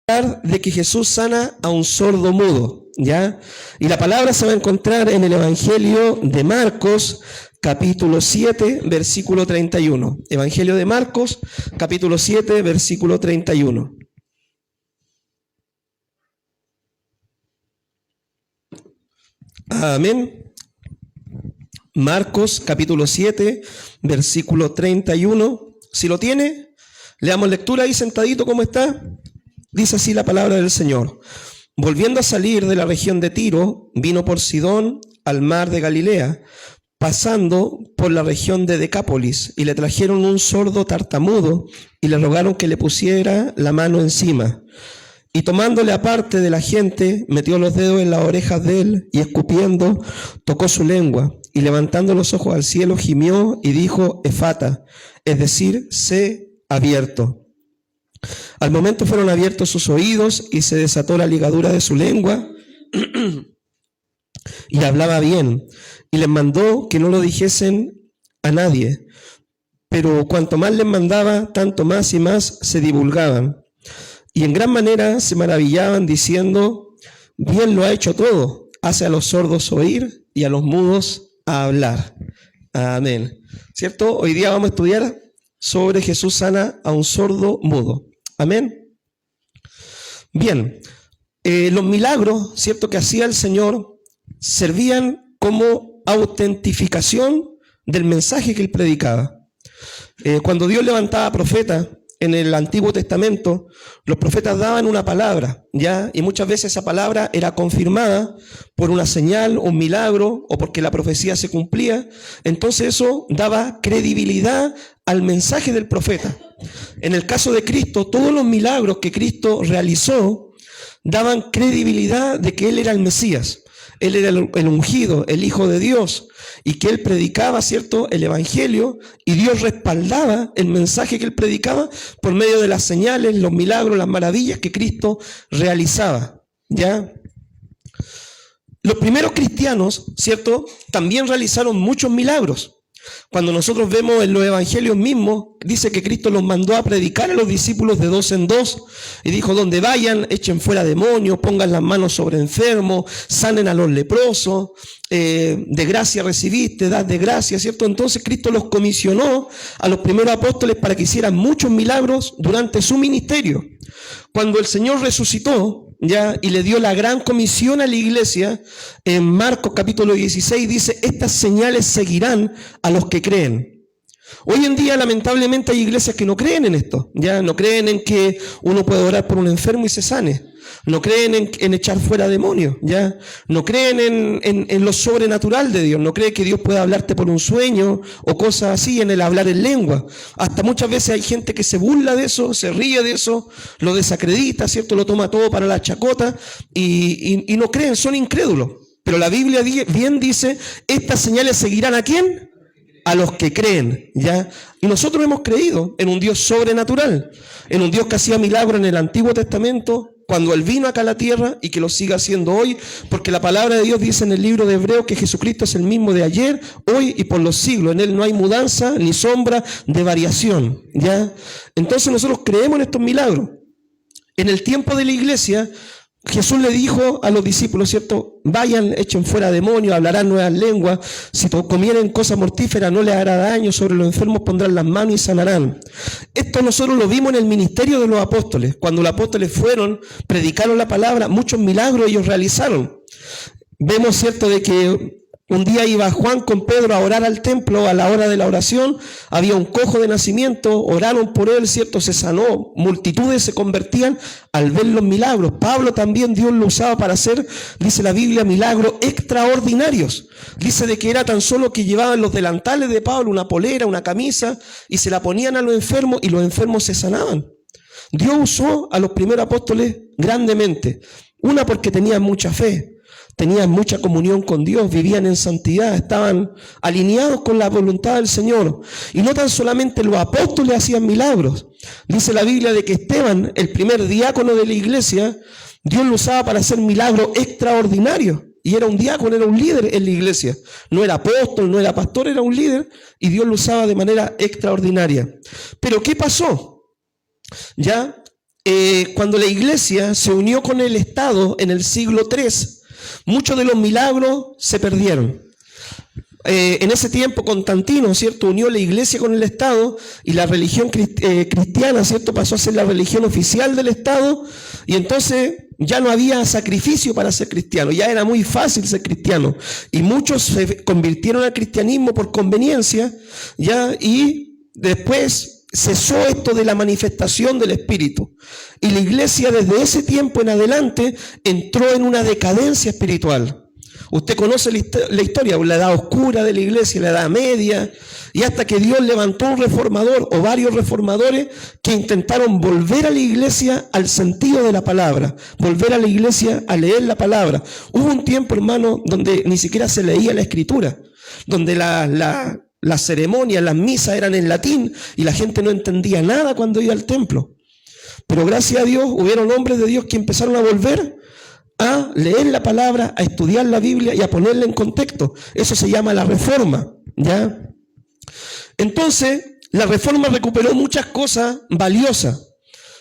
de que Jesús sana a un sordo mudo, ¿ya? Y la palabra se va a encontrar en el Evangelio de Marcos, capítulo 7, versículo 31. Evangelio de Marcos, capítulo 7, versículo 31. Amén. Marcos, capítulo 7, versículo 31. Si lo tiene, le damos lectura ahí sentadito, ¿cómo está? Dice así la palabra del Señor. Volviendo a salir de la región de Tiro, vino por Sidón al mar de Galilea, pasando por la región de Decápolis, y le trajeron un sordo tartamudo, y le rogaron que le pusiera la mano encima. Y tomándole aparte de la gente, metió los dedos en las orejas de él, y escupiendo, tocó su lengua, y levantando los ojos al cielo, gimió y dijo, Efata, es decir, sé abierto. Al momento fueron abiertos sus oídos y se desató la ligadura de su lengua y hablaba bien. Y les mandó que no lo dijesen a nadie. Pero cuanto más les mandaba, tanto más y más se divulgaban. Y en gran manera se maravillaban diciendo, bien lo ha hecho todo. Hace a los sordos oír y a los mudos a hablar. Amén. ¿Cierto? Hoy día vamos a estudiar sobre Jesús sana a un sordo mudo. Amén. Bien, los milagros, ¿cierto?, que hacía el Señor servían como autentificación del mensaje que él predicaba. Cuando Dios levantaba profetas en el Antiguo Testamento, los profetas daban una palabra, ¿ya? Y muchas veces esa palabra era confirmada por una señal, un milagro, o porque la profecía se cumplía. Entonces eso daba credibilidad al mensaje del profeta. En el caso de Cristo, todos los milagros que Cristo realizó daban credibilidad de que Él era el Mesías. Él era el ungido, el Hijo de Dios, y que Él predicaba, ¿cierto?, el Evangelio, y Dios respaldaba el mensaje que Él predicaba por medio de las señales, los milagros, las maravillas que Cristo realizaba, ¿ya? Los primeros cristianos, ¿cierto?, también realizaron muchos milagros. Cuando nosotros vemos en los evangelios mismos, dice que Cristo los mandó a predicar a los discípulos de 2 en 2, y dijo, donde vayan, echen fuera demonios, pongan las manos sobre enfermos, sanen a los leprosos, de gracia recibiste, dad de gracia, ¿cierto? Entonces Cristo los comisionó a los primeros apóstoles para que hicieran muchos milagros durante su ministerio. Cuando el Señor resucitó, ¿ya?, y le dio la gran comisión a la iglesia, en Marcos capítulo 16 dice, estas señales seguirán a los que creen. Hoy en día lamentablemente hay iglesias que no creen en esto, ya no creen en que uno puede orar por un enfermo y se sane, no creen en echar fuera demonios, ya no creen en lo sobrenatural de Dios, no creen que Dios pueda hablarte por un sueño o cosas así, en el hablar en lengua. Hasta muchas veces hay gente que se burla de eso, se ríe de eso, lo desacredita, ¿cierto? Lo toma todo para la chacota y no creen, son incrédulos. Pero la Biblia bien dice, estas señales seguirán ¿a quién? A los que creen, ¿ya? Y nosotros hemos creído en un Dios sobrenatural, en un Dios que hacía milagros en el Antiguo Testamento, cuando Él vino acá a la tierra, y que lo siga haciendo hoy, porque la palabra de Dios dice en el libro de Hebreos que Jesucristo es el mismo de ayer, hoy y por los siglos. En Él no hay mudanza ni sombra de variación, ¿ya? Entonces nosotros creemos en estos milagros. En el tiempo de la iglesia, Jesús le dijo a los discípulos, ¿cierto? Vayan, echen fuera demonios, hablarán nuevas lenguas, si comieren cosas mortíferas no les hará daño, sobre los enfermos pondrán las manos y sanarán. Esto nosotros lo vimos en el ministerio de los apóstoles. Cuando los apóstoles fueron, predicaron la palabra, muchos milagros ellos realizaron. Vemos, ¿cierto?, de que un día iba Juan con Pedro a orar al templo a la hora de la oración, había un cojo de nacimiento, oraron por él, ¿cierto? Se sanó, multitudes se convertían al ver los milagros. Pablo también Dios lo usaba para hacer, dice la Biblia, milagros extraordinarios. Dice de que era tan solo que llevaban los delantales de Pablo, una polera, una camisa, y se la ponían a los enfermos y los enfermos se sanaban. Dios usó a los primeros apóstoles grandemente, una porque tenían mucha fe, tenían mucha comunión con Dios, vivían en santidad, estaban alineados con la voluntad del Señor. Y no tan solamente los apóstoles hacían milagros. Dice la Biblia de que Esteban, el primer diácono de la iglesia, Dios lo usaba para hacer milagros extraordinarios. Y era un diácono, era un líder en la iglesia. No era apóstol, no era pastor, era un líder. Y Dios lo usaba de manera extraordinaria. Pero ¿qué pasó? Ya cuando la iglesia se unió con el Estado en el siglo III, muchos de los milagros se perdieron. En ese tiempo Constantino, ¿cierto?, unió la iglesia con el Estado y la religión cristiana, ¿cierto?, pasó a ser la religión oficial del Estado, y entonces ya no había sacrificio para ser cristiano, ya era muy fácil ser cristiano, y muchos se convirtieron al cristianismo por conveniencia, ¿ya? Y después cesó esto de la manifestación del Espíritu, y la iglesia desde ese tiempo en adelante entró en una decadencia espiritual. Usted conoce la historia, la edad oscura de la iglesia, la edad media, y hasta que Dios levantó un reformador o varios reformadores que intentaron volver a la iglesia al sentido de la palabra, volver a la iglesia a leer la palabra. Hubo un tiempo, hermano, donde ni siquiera se leía la escritura, donde las ceremonias, las misas eran en latín y la gente no entendía nada cuando iba al templo. Pero gracias a Dios hubieron hombres de Dios que empezaron a volver a leer la palabra, a estudiar la Biblia y a ponerla en contexto. Eso se llama la Reforma, ¿ya? Entonces, la Reforma recuperó muchas cosas valiosas.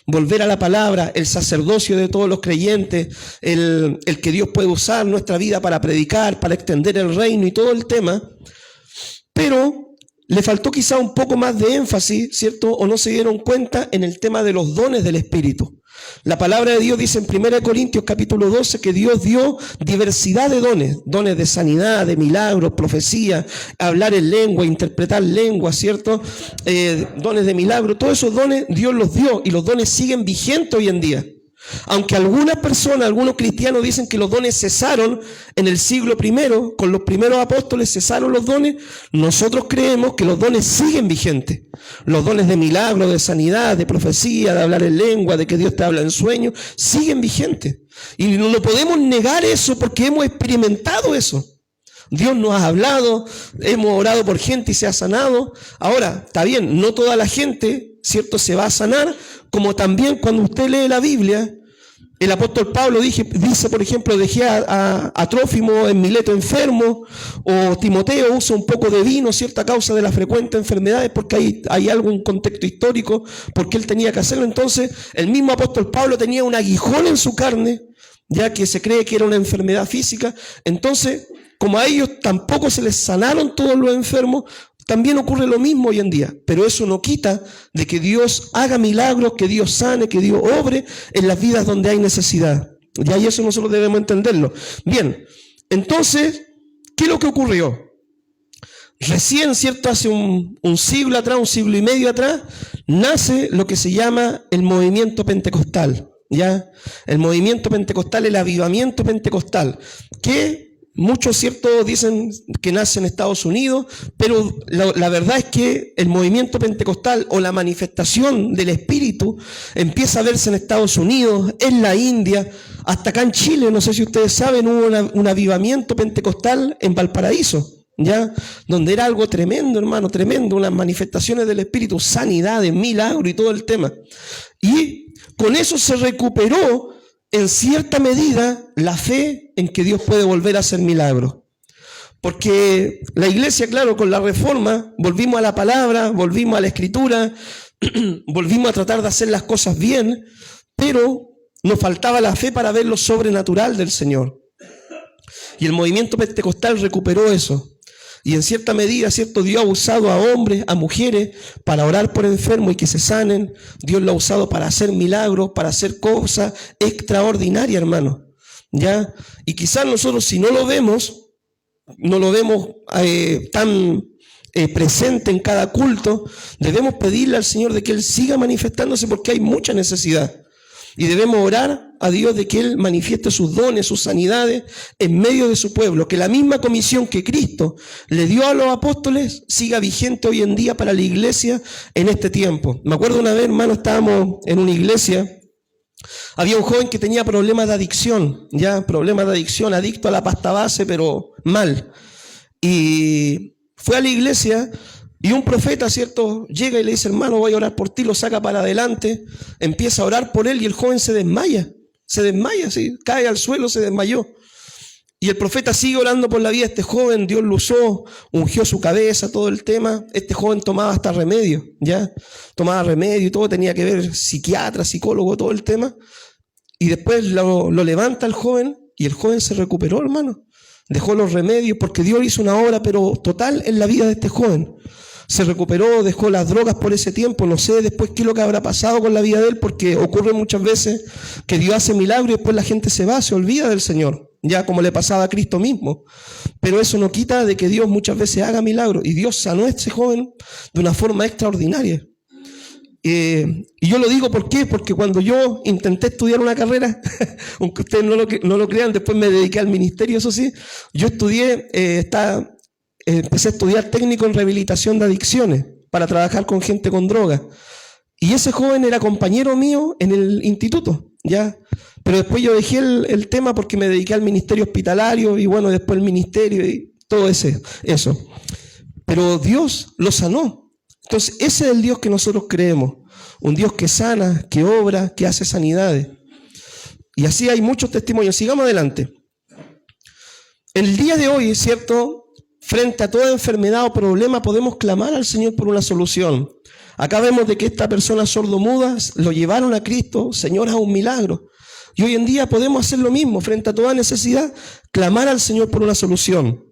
Volver a la palabra, el sacerdocio de todos los creyentes, el que Dios puede usar nuestra vida para predicar, para extender el reino y todo el tema. Pero le faltó quizá un poco más de énfasis, ¿cierto? O no se dieron cuenta en el tema de los dones del Espíritu. La palabra de Dios dice en 1 Corintios capítulo 12 que Dios dio diversidad de dones, dones de sanidad, de milagros, profecía, hablar en lengua, interpretar lengua, ¿cierto? Dones de milagro, todos esos dones Dios los dio y los dones siguen vigentes hoy en día. Aunque algunas personas, algunos cristianos dicen que los dones cesaron en el siglo I, con los primeros apóstoles cesaron los dones, nosotros creemos que los dones siguen vigentes. Los dones de milagro, de sanidad, de profecía, de hablar en lengua, de que Dios te habla en sueños, siguen vigentes. Y no podemos negar eso porque hemos experimentado eso. Dios nos ha hablado, hemos orado por gente y se ha sanado. Ahora, está bien, no toda la gente, ¿cierto?, se va a sanar, como también cuando usted lee la Biblia, el apóstol Pablo dice, por ejemplo, dejé a Trófimo en Mileto enfermo, o Timoteo usa un poco de vino, cierta causa de las frecuentes enfermedades, porque hay algún contexto histórico, porque él tenía que hacerlo. Entonces, el mismo apóstol Pablo tenía un aguijón en su carne, ya que se cree que era una enfermedad física. Entonces, como a ellos tampoco se les sanaron todos los enfermos, también ocurre lo mismo hoy en día, pero eso no quita de que Dios haga milagros, que Dios sane, que Dios obre en las vidas donde hay necesidad. Ya, y eso nosotros debemos entenderlo. Bien, entonces, ¿qué es lo que ocurrió? Recién, ¿cierto?, hace un siglo atrás, un siglo y medio atrás, nace lo que se llama el movimiento pentecostal. ¿Ya? El movimiento pentecostal, el avivamiento pentecostal, que muchos, ¿cierto?, dicen que nace en Estados Unidos, pero la verdad es que el movimiento pentecostal o la manifestación del Espíritu empieza a verse en Estados Unidos, en la India, hasta acá en Chile. No sé si ustedes saben, hubo un avivamiento pentecostal en Valparaíso, ¿ya? Donde era algo tremendo, hermano, tremendo, unas manifestaciones del Espíritu, sanidades, milagros y todo el tema. Y con eso se recuperó en cierta medida la fe en que Dios puede volver a hacer milagros. Porque la iglesia, claro, con la Reforma, volvimos a la palabra, volvimos a la escritura, volvimos a tratar de hacer las cosas bien, pero nos faltaba la fe para ver lo sobrenatural del Señor. Y el movimiento pentecostal recuperó eso. Y en cierta medida, ¿cierto?, Dios ha usado a hombres, a mujeres, para orar por enfermos y que se sanen. Dios lo ha usado para hacer milagros, para hacer cosas extraordinarias, hermano. ¿Ya? Y quizás nosotros, si no lo vemos tan presente en cada culto, debemos pedirle al Señor de que Él siga manifestándose, porque hay mucha necesidad. Y debemos orar a Dios de que Él manifieste sus dones, sus sanidades en medio de su pueblo. Que la misma comisión que Cristo le dio a los apóstoles siga vigente hoy en día para la iglesia en este tiempo. Me acuerdo una vez, hermano, estábamos en una iglesia. Había un joven que tenía problemas de adicción, adicto a la pasta base, pero mal. Y fue a la iglesia. Y un profeta, ¿cierto?, llega y le dice, hermano, voy a orar por ti, lo saca para adelante, empieza a orar por él y el joven se desmaya, ¿sí? Cae al suelo, se desmayó. Y el profeta sigue orando por la vida de este joven, Dios lo usó, ungió su cabeza, todo el tema. Este joven tomaba hasta remedio, ¿ya? Tomaba remedio y todo, tenía que ver psiquiatra, psicólogo, todo el tema. Y después lo levanta el joven y el joven se recuperó, hermano. Dejó los remedios porque Dios hizo una obra, pero total en la vida de este joven. Se recuperó, dejó las drogas por ese tiempo, no sé después qué es lo que habrá pasado con la vida de él, porque ocurre muchas veces que Dios hace milagros y después la gente se va, se olvida del Señor, ya como le pasaba a Cristo mismo. Pero eso no quita de que Dios muchas veces haga milagros, y Dios sanó a este joven de una forma extraordinaria. Y yo lo digo ¿por qué? Porque cuando yo intenté estudiar una carrera, aunque ustedes no lo crean, después me dediqué al ministerio, eso sí, yo estudié, empecé a estudiar técnico en rehabilitación de adicciones para trabajar con gente con drogas. Y ese joven era compañero mío en el instituto, ¿ya? Pero después yo dejé el tema porque me dediqué al ministerio hospitalario y bueno, después el ministerio y todo eso. Pero Dios lo sanó. Entonces, ese es el Dios que nosotros creemos. Un Dios que sana, que obra, que hace sanidades. Y así hay muchos testimonios. Sigamos adelante. El día de hoy, ¿cierto? Frente a toda enfermedad o problema podemos clamar al Señor por una solución. Acá vemos de que esta persona sordomuda lo llevaron a Cristo, Señor, a un milagro. Y hoy en día podemos hacer lo mismo, frente a toda necesidad, clamar al Señor por una solución.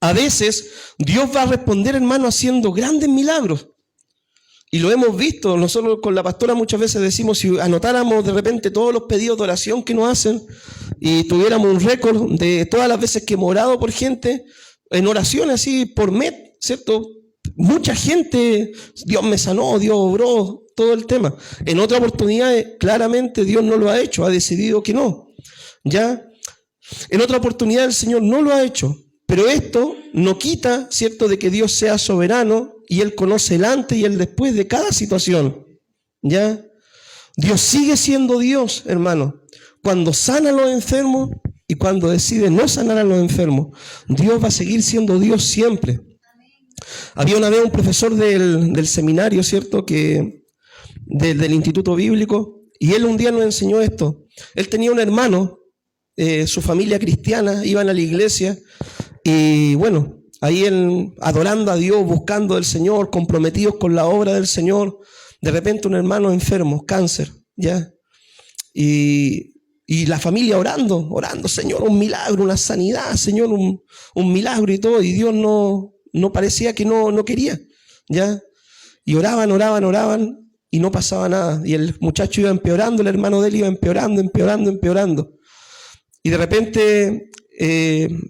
A veces Dios va a responder, hermano, haciendo grandes milagros. Y lo hemos visto, nosotros con la pastora muchas veces decimos, si anotáramos de repente todos los pedidos de oración que nos hacen y tuviéramos un récord de todas las veces que hemos orado por gente, en oración así por mes, ¿cierto? Mucha gente, Dios me sanó, Dios obró, todo el tema. En otra oportunidad, claramente Dios no lo ha hecho, ha decidido que no. ¿Ya? En otra oportunidad el Señor no lo ha hecho. Pero esto no quita, ¿cierto?, de que Dios sea soberano y Él conoce el antes y el después de cada situación. ¿Ya? Dios sigue siendo Dios, hermano. Cuando sana a los enfermos y cuando decide no sanar a los enfermos, Dios va a seguir siendo Dios siempre. Había una vez un profesor del seminario, ¿cierto?, del Instituto Bíblico, y él un día nos enseñó esto. Él tenía un hermano, su familia cristiana, iban a la iglesia, y bueno, ahí él adorando a Dios, buscando al Señor, comprometidos con la obra del Señor. De repente un hermano enfermo, cáncer, ¿ya? Y la familia orando, Señor, un milagro, una sanidad, Señor, un milagro y todo. Y Dios no parecía que no quería, ¿ya? Y oraban y no pasaba nada. Y el muchacho iba empeorando, el hermano de él iba empeorando. Y de repente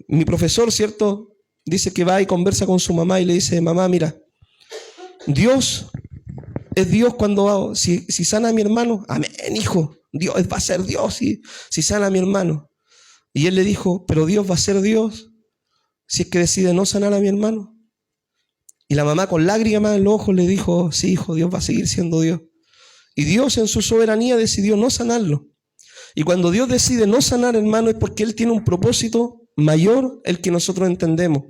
mi profesor, ¿cierto?, dice que va y conversa con su mamá y le dice, mamá, mira, Dios es Dios cuando si sana a mi hermano, amén, hijo, Dios va a ser Dios si sana a mi hermano. Y él le dijo, pero Dios va a ser Dios si es que decide no sanar a mi hermano. Y la mamá con lágrimas en los ojos le dijo, sí, hijo, Dios va a seguir siendo Dios. Y Dios en su soberanía decidió no sanarlo. Y cuando Dios decide no sanar, hermano, es porque Él tiene un propósito mayor el que nosotros entendemos.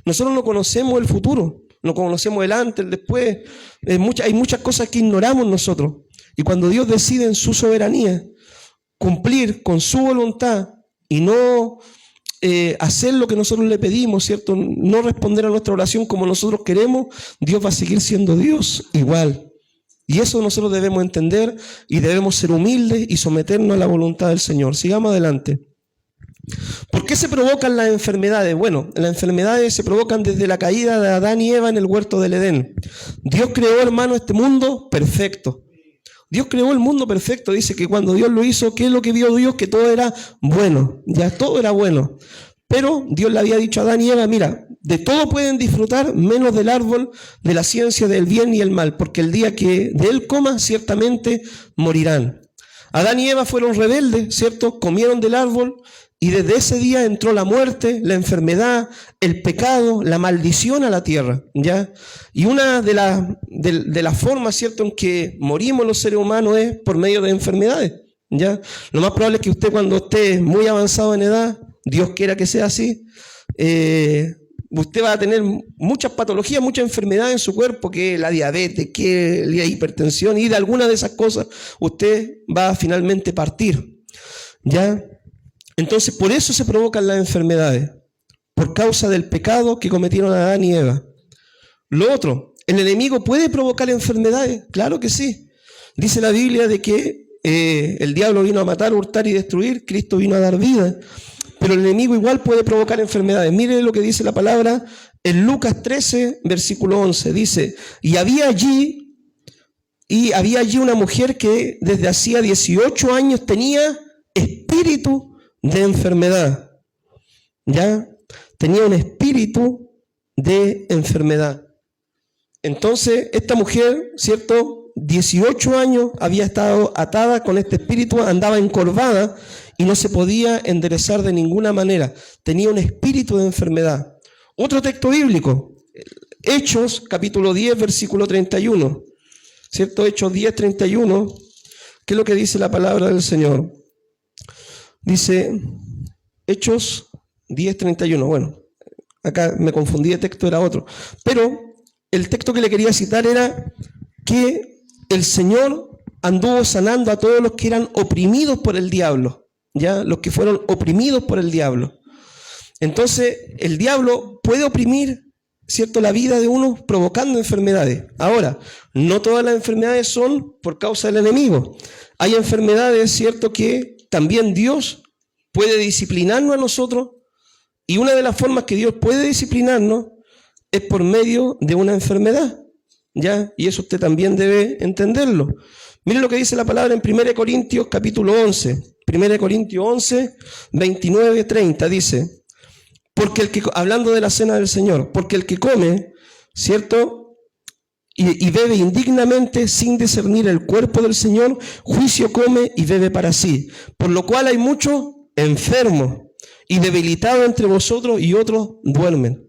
Nosotros no conocemos el futuro, no conocemos el antes, el después. Hay muchas cosas que ignoramos nosotros. Y cuando Dios decide en su soberanía cumplir con su voluntad y no hacer lo que nosotros le pedimos, ¿cierto?, no responder a nuestra oración como nosotros queremos, Dios va a seguir siendo Dios igual. Y eso nosotros debemos entender y debemos ser humildes y someternos a la voluntad del Señor. Sigamos adelante. ¿Por qué se provocan las enfermedades? Bueno, las enfermedades se provocan desde la caída de Adán y Eva en el huerto del Edén. Dios creó, hermano, este mundo perfecto. Dios creó el mundo perfecto. Dice que cuando Dios lo hizo, ¿qué es lo que vio Dios? Que todo era bueno. Ya todo era bueno. Pero Dios le había dicho a Adán y Eva, mira, de todo pueden disfrutar menos del árbol de la ciencia del bien y el mal, porque el día que de él coman, ciertamente morirán. Adán y Eva fueron rebeldes, ¿cierto? Comieron del árbol y desde ese día entró la muerte, la enfermedad, el pecado, la maldición a la tierra, ¿ya? Y una de las formas, ¿cierto?, en que morimos los seres humanos es por medio de enfermedades, ¿ya? Lo más probable es que usted cuando esté muy avanzado en edad, Dios quiera que sea así, usted va a tener muchas patologías, muchas enfermedades en su cuerpo, que la diabetes, que la hipertensión, y de alguna de esas cosas usted va a finalmente partir, ¿ya? Entonces, por eso se provocan las enfermedades, por causa del pecado que cometieron Adán y Eva. Lo otro, ¿el enemigo puede provocar enfermedades? Claro que sí. Dice la Biblia de que el diablo vino a matar, hurtar y destruir, Cristo vino a dar vida, pero el enemigo igual puede provocar enfermedades. Mire lo que dice la palabra en Lucas 13, versículo 11. Dice, y había allí una mujer que desde hacía 18 años tenía espíritu de enfermedad. ¿Ya? Tenía un espíritu de enfermedad. Entonces, esta mujer, ¿cierto? 18 años había estado atada con este espíritu, andaba encorvada y no se podía enderezar de ninguna manera. Tenía un espíritu de enfermedad. Otro texto bíblico, Hechos, capítulo 10, versículo 31. ¿Cierto? Hechos 10, 31. ¿Qué es lo que dice la palabra del Señor? Dice, Hechos 10, 31. Bueno, acá me confundí de texto, era otro. Pero el texto que le quería citar era que el Señor anduvo sanando a todos los que eran oprimidos por el diablo, ¿ya? Los que fueron oprimidos por el diablo. Entonces, el diablo puede oprimir, ¿cierto?, la vida de uno provocando enfermedades. Ahora, no todas las enfermedades son por causa del enemigo. Hay enfermedades, ¿cierto?, que también Dios puede disciplinarnos a nosotros, y una de las formas que Dios puede disciplinarnos es por medio de una enfermedad, ¿ya? Y eso usted también debe entenderlo. Miren lo que dice la palabra en 1 Corintios capítulo 11. 1 Corintios 11, 29, 30 dice, porque el que, hablando de la cena del Señor, porque el que come, ¿cierto?, y bebe indignamente sin discernir el cuerpo del Señor, juicio come y bebe para sí. Por lo cual hay muchos enfermos y debilitados entre vosotros y otros duermen.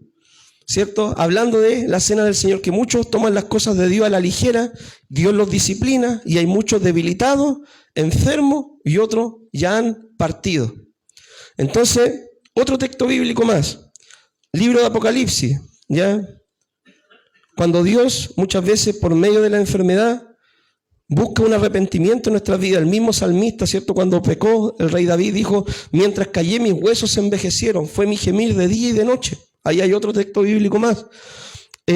¿Cierto? Hablando de la cena del Señor, que muchos toman las cosas de Dios a la ligera, Dios los disciplina y hay muchos debilitados, enfermos y otros ya han partido. Entonces, otro texto bíblico más, libro de Apocalipsis, ¿ya? Cuando Dios muchas veces por medio de la enfermedad busca un arrepentimiento en nuestras vidas. El mismo salmista, ¿cierto?, cuando pecó, el rey David dijo, mientras callé mis huesos se envejecieron, fue mi gemir de día y de noche. Ahí hay otro texto bíblico más.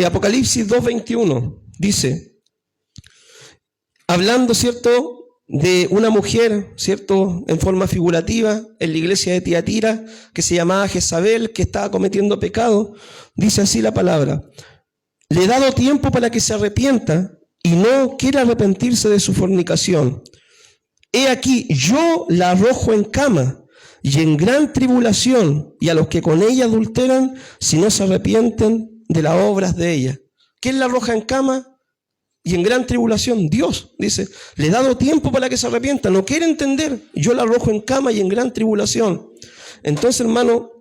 Apocalipsis 2:21 dice, hablando, ¿cierto?, de una mujer, ¿cierto?, en forma figurativa, en la iglesia de Tiatira, que se llamaba Jezabel, que estaba cometiendo pecado, dice así la palabra, le he dado tiempo para que se arrepienta y no quiere arrepentirse de su fornicación. He aquí, yo la arrojo en cama y en gran tribulación, y a los que con ella adulteran, si no se arrepienten de las obras de ella. ¿Quién la arroja en cama y en gran tribulación? Dios, dice, le he dado tiempo para que se arrepienta, no quiere entender, yo la arrojo en cama y en gran tribulación. Entonces, hermano,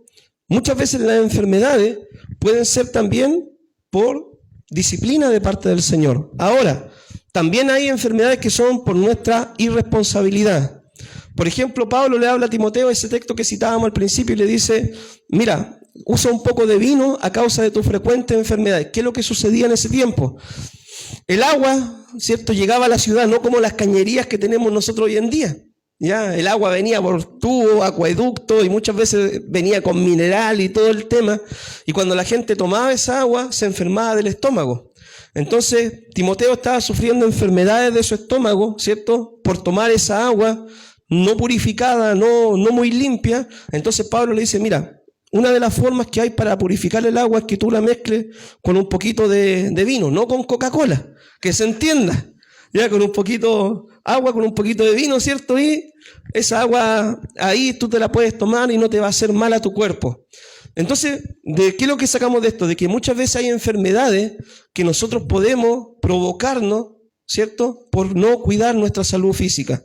muchas veces las enfermedades pueden ser también por disciplina de parte del Señor. Ahora, también hay enfermedades que son por nuestra irresponsabilidad. Por ejemplo, Pablo le habla a Timoteo, ese texto que citábamos al principio, y le dice, mira, usa un poco de vino a causa de tus frecuentes enfermedades. ¿Qué es lo que sucedía en ese tiempo? El agua, ¿cierto?, llegaba a la ciudad, no como las cañerías que tenemos nosotros hoy en día. ¿Ya? El agua venía por tubo, acueducto, y muchas veces venía con mineral y todo el tema. Y cuando la gente tomaba esa agua, se enfermaba del estómago. Entonces, Timoteo estaba sufriendo enfermedades de su estómago, ¿cierto?, por tomar esa agua no purificada, no muy limpia. Entonces Pablo le dice, mira, una de las formas que hay para purificar el agua es que tú la mezcles con un poquito de vino, no con Coca-Cola, que se entienda, ya, con un poquito agua, con un poquito de vino, ¿cierto? Y esa agua ahí tú te la puedes tomar y no te va a hacer mal a tu cuerpo. Entonces, ¿de qué es lo que sacamos de esto? De que muchas veces hay enfermedades que nosotros podemos provocarnos, ¿cierto?, por no cuidar nuestra salud física.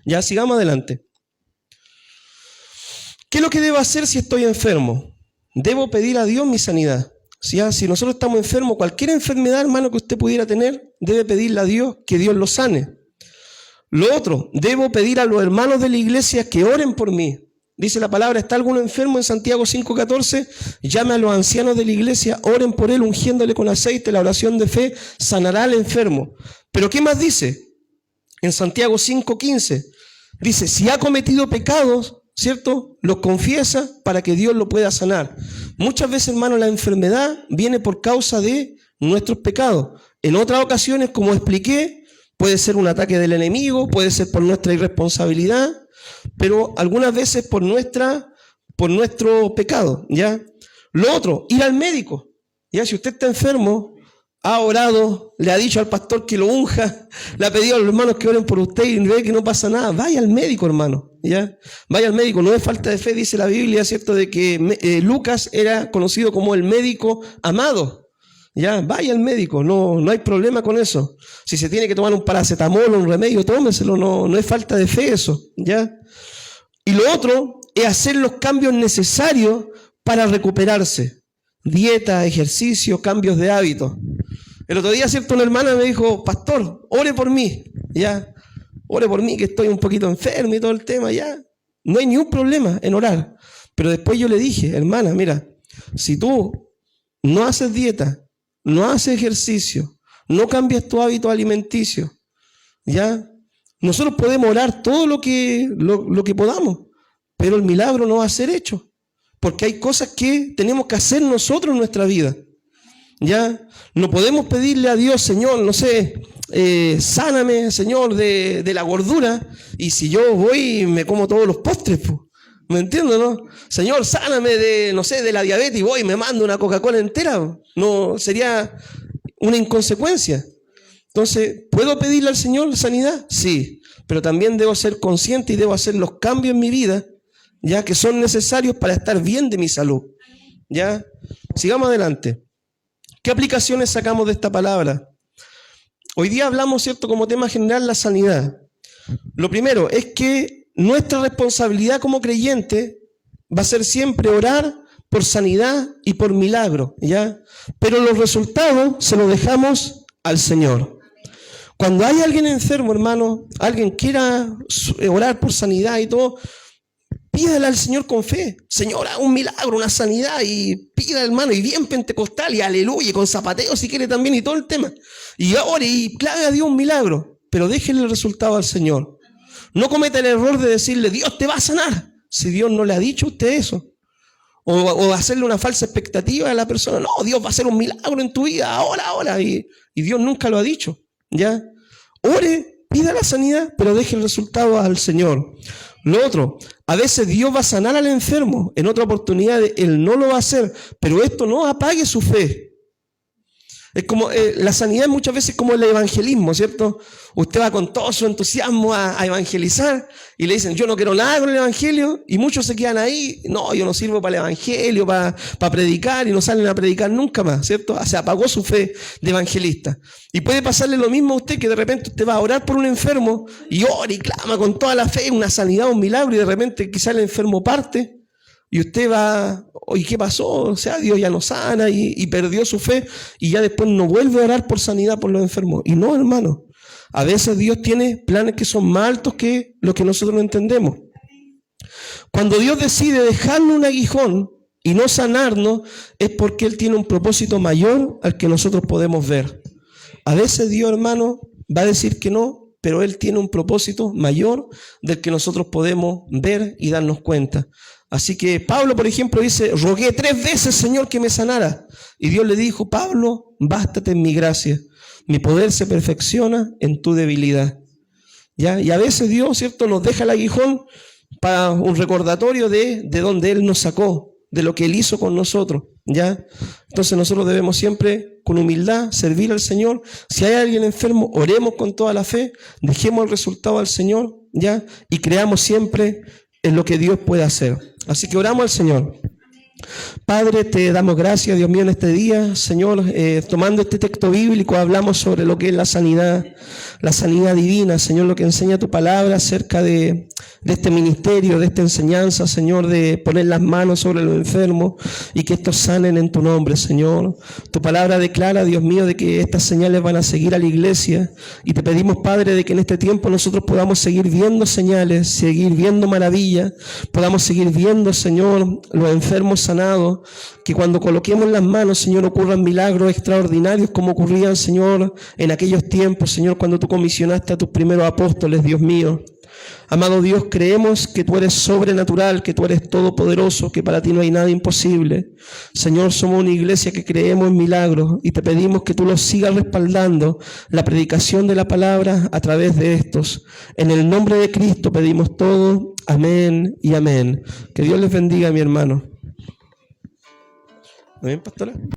Ya, sigamos adelante. ¿Qué es lo que debo hacer si estoy enfermo? Debo pedir a Dios mi sanidad. Si nosotros estamos enfermos, cualquier enfermedad, hermano, que usted pudiera tener, debe pedirle a Dios que Dios lo sane. Lo otro, debo pedir a los hermanos de la iglesia que oren por mí. Dice la palabra, ¿está alguno enfermo? En Santiago 5:14, llame a los ancianos de la iglesia, oren por él, ungiéndole con aceite, la oración de fe sanará al enfermo. Pero ¿qué más dice? En Santiago 5:15, dice, si ha cometido pecados, ¿cierto? Los confiesa para que Dios lo pueda sanar. Muchas veces, hermano, la enfermedad viene por causa de nuestros pecados. En otras ocasiones, como expliqué, puede ser un ataque del enemigo, puede ser por nuestra irresponsabilidad, pero algunas veces por nuestro pecado, ¿ya? Lo otro, ir al médico, ¿ya? Si usted está enfermo, ha orado, le ha dicho al pastor que lo unja, le ha pedido a los hermanos que oren por usted y ve que no pasa nada, vaya al médico, hermano, ¿ya? Vaya al médico, no es falta de fe, dice la Biblia, ¿cierto?, de que Lucas era conocido como el médico amado, ¿ya? Vaya al médico, no hay problema con eso. Si se tiene que tomar un paracetamol o un remedio, tómeselo, no es falta de fe eso, ¿ya? Y lo otro es hacer los cambios necesarios para recuperarse. Dieta, ejercicio, cambios de hábitos. El otro día, ¿cierto?, una hermana me dijo, pastor, ore por mí, ya, ore por mí que estoy un poquito enfermo y todo el tema, ya. No hay ningún problema en orar. Pero después yo le dije, hermana, mira, si tú no haces dieta, no haces ejercicio, no cambias tu hábito alimenticio, ya, nosotros podemos orar todo lo que podamos, pero el milagro no va a ser hecho, porque hay cosas que tenemos que hacer nosotros en nuestra vida. Ya no podemos pedirle a Dios, Señor, no sé, sáname, Señor, de la gordura, y si yo voy y me como todos los postres, pues, ¿me entiendes, no? Señor, sáname de, no sé, de la diabetes y voy y me mando una Coca-Cola entera. No, sería una inconsecuencia. Entonces, ¿puedo pedirle al Señor sanidad? Sí, pero también debo ser consciente y debo hacer los cambios en mi vida, ya que son necesarios para estar bien de mi salud. Ya, sigamos adelante. ¿Qué aplicaciones sacamos de esta palabra? Hoy día hablamos, ¿cierto?, como tema general, la sanidad. Lo primero es que nuestra responsabilidad como creyente va a ser siempre orar por sanidad y por milagro, ¿ya? Pero los resultados se los dejamos al Señor. Cuando hay alguien enfermo, hermano, alguien quiera orar por sanidad y todo, pídale al Señor con fe. Señor, haz un milagro, una sanidad, y pídale, hermano, y bien pentecostal, y aleluya, y con zapateo si quiere también, y todo el tema. Y ore y clave a Dios un milagro, pero déjenle el resultado al Señor. No cometa el error de decirle, Dios te va a sanar, si Dios no le ha dicho a usted eso. O hacerle una falsa expectativa a la persona. No, Dios va a hacer un milagro en tu vida, ahora. Y Dios nunca lo ha dicho, ¿ya? Ore, pida la sanidad, pero deje el resultado al Señor. Lo otro, a veces Dios va a sanar al enfermo, en otra oportunidad Él no lo va a hacer, pero esto no apague su fe. Es como, la sanidad muchas veces es como el evangelismo, ¿cierto? Usted va con todo su entusiasmo a evangelizar y le dicen, yo no quiero nada con el evangelio, y muchos se quedan ahí, no, yo no sirvo para el evangelio, para predicar, y no salen a predicar nunca más, ¿cierto? Se apagó su fe de evangelista. Y puede pasarle lo mismo a usted, que de repente usted va a orar por un enfermo y ora y clama con toda la fe, una sanidad, un milagro, y de repente quizá el enfermo parte y usted va, ¿y qué pasó? O sea, Dios ya no sana y perdió su fe, y ya después no vuelve a orar por sanidad por los enfermos. Y no, hermano, a veces Dios tiene planes que son más altos que lo que nosotros no entendemos. Cuando Dios decide dejarnos un aguijón y no sanarnos, es porque Él tiene un propósito mayor al que nosotros podemos ver. A veces Dios, hermano, va a decir que no, pero Él tiene un propósito mayor del que nosotros podemos ver y darnos cuenta. Así que Pablo, por ejemplo, dice, rogué 3 veces, Señor, que me sanara. Y Dios le dijo, Pablo, bástate en mi gracia. Mi poder se perfecciona en tu debilidad. ¿Ya? Y a veces Dios, ¿cierto?, nos deja el aguijón para un recordatorio de donde Él nos sacó, de lo que Él hizo con nosotros. ¿Ya? Entonces nosotros debemos siempre, con humildad, servir al Señor. Si hay alguien enfermo, oremos con toda la fe, dejemos el resultado al Señor, ¿ya? Y creamos siempre en lo que Dios puede hacer. Así que oramos al Señor. Padre, te damos gracias, Dios mío, en este día. Señor, tomando este texto bíblico, hablamos sobre lo que es la sanidad divina, Señor, lo que enseña tu palabra acerca de este ministerio, de esta enseñanza, Señor, de poner las manos sobre los enfermos y que estos sanen en tu nombre, Señor. Tu palabra declara, Dios mío, de que estas señales van a seguir a la iglesia, y te pedimos, Padre, de que en este tiempo nosotros podamos seguir viendo señales, seguir viendo maravillas, podamos seguir viendo, Señor, los enfermos sanados, que cuando coloquemos las manos, Señor, ocurran milagros extraordinarios como ocurrían, Señor, en aquellos tiempos, Señor, cuando tú comisionaste a tus primeros apóstoles, Dios mío. Amado Dios, creemos que tú eres sobrenatural, que tú eres todopoderoso, que para ti no hay nada imposible. Señor, somos una iglesia que creemos en milagros y te pedimos que tú los sigas respaldando la predicación de la palabra a través de estos. En el nombre de Cristo pedimos todo. Amén y amén. Que Dios les bendiga, mi hermano. ¿Amén, pastora?